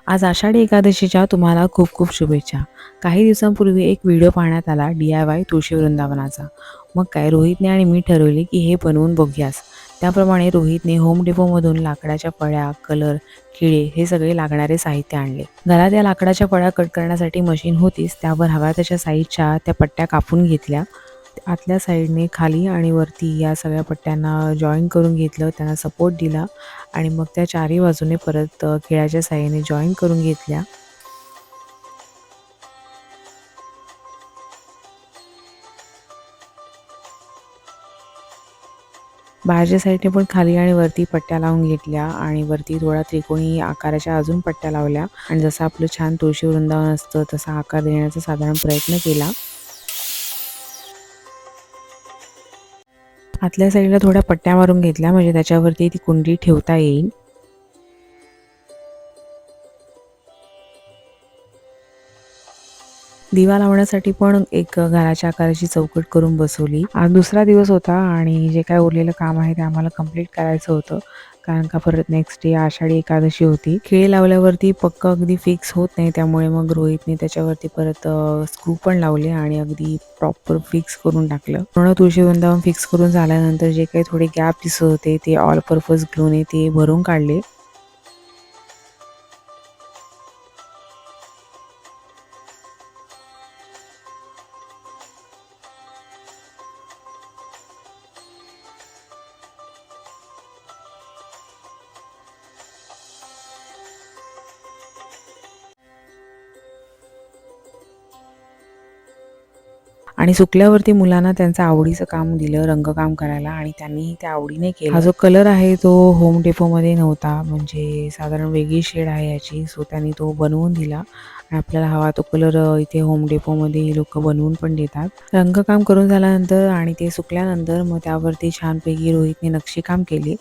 आज आषाढी एकादशीच्या तुम्हाला खूप खूप शुभेच्छा. काही दिवसांपूर्वी एक व्हिडिओ पाहण्यात आला DIY तुळशी वृंदावनाचा. मग काय रोहितने आणि मी ठरवले की हे बनवून बघूयाच. त्याप्रमाणे रोहितने होम डेपोमधून लाकडाच्या फळ्या, कलर, खिळे हे सगळे लागणारे साहित्य आणले. घरात या लाकडाच्या फळ्या कट करण्यासाठी मशीन होतीच, त्यावर हव्या तशा साईजच्या त्या पट्ट्या कापून घेतल्या. आतल्या साईडने खाली आणि वरती या सगळ्या पट्ट्यांना जॉईन करून घेतलं, त्यांना सपोर्ट दिला आणि मग त्या चारही बाजूने परत खिळ्याच्या साहाय्याने जॉईन करून घेतल्या. बाहेरच्या साईडने पण खाली आणि वरती पट्ट्या लावून घेतल्या आणि वरती थोडा त्रिकोणी आकाराच्या अजून पट्ट्या लावल्या आणि जसं आपलं छान तुळशी वृंदावन असतं तसा आकार देण्याचा साधारण प्रयत्न केला. आतल्या साईडला थोड्या पट्ट्या मारून घेतल्या म्हणजे त्याच्यावरती ती कुंडी ठेवता येईल. दिवा लावण्यासाठी पण एक घराच्या आकाराची चौकट करून बसवली. आज दुसरा दिवस होता आणि जे काय उरलेलं काम आहे ते आम्हाला कंप्लीट करायचं होतं, कारण का परत नेक्स्ट डे आषाढी एकादशी होती. खिळे लावल्यावरती पक्क अगदी फिक्स होत नाही, त्यामुळे मग रोहितने त्याच्यावरती परत स्क्रू पण लावले आणि अगदी प्रॉपर फिक्स करून टाकलं. पूर्ण तुळशी वृंदावन फिक्स करून झाल्यानंतर जे काही थोडे गॅप दिसत होते ते ऑल पर्पज ग्लूने ते भरून काढले. आणि सुकल्यावरती मुलांना त्यांचं आवडीचं काम दिलं रंगकाम करायला आणि त्यांनीही त्या आवडीने केलं. हा जो कलर आहे तो होम डेपोमध्ये नव्हता, म्हणजे साधारण वेगळी शेड आहे याची, सो त्यांनी तो बनवून दिला आणि आपल्याला हवा तो कलर इथे होम डेपोमध्ये लोक बनवून पण देतात. रंगकाम करून झाल्यानंतर आणि ते सुकल्यानंतर मग त्यावरती छानपैकी रोहितने नक्षीकाम केले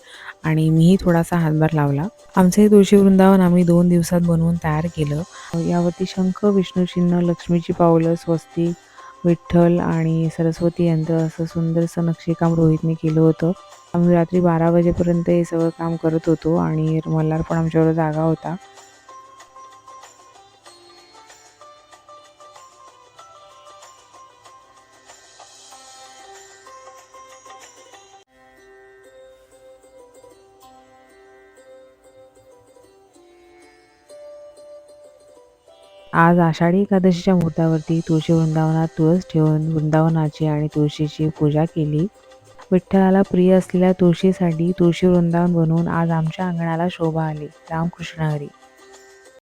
आणि मीही थोडासा हातभार लावला. आमचे हे तुळशी वृंदावन आम्ही 2 दिवसात बनवून तयार केलं. यावरती शंख, विष्णुचिन्ह, लक्ष्मीची पावलं, स्वस्तिक, विठ्ठल आणि सरस्वती यांचं असं सुंदरसं नक्षीकाम रोहितने केलं होतं. आम्ही रात्री 12 वाजेपर्यंत हे सगळं काम करत होतो आणि मल्हार पण आमच्याबरोबर जागा होता. आज आषाढी एकादशीच्या मुहूर्तावरती तुळशी वृंदावनात तुळस ठेवून वृंदावनाची आणि तुळशीची पूजा केली. विठ्ठलाला प्रिय असलेल्या तुळशीसाठी तुळशी वृंदावन बनवून आज आमच्या अंगणाला शोभा आली. रामकृष्ण हरी.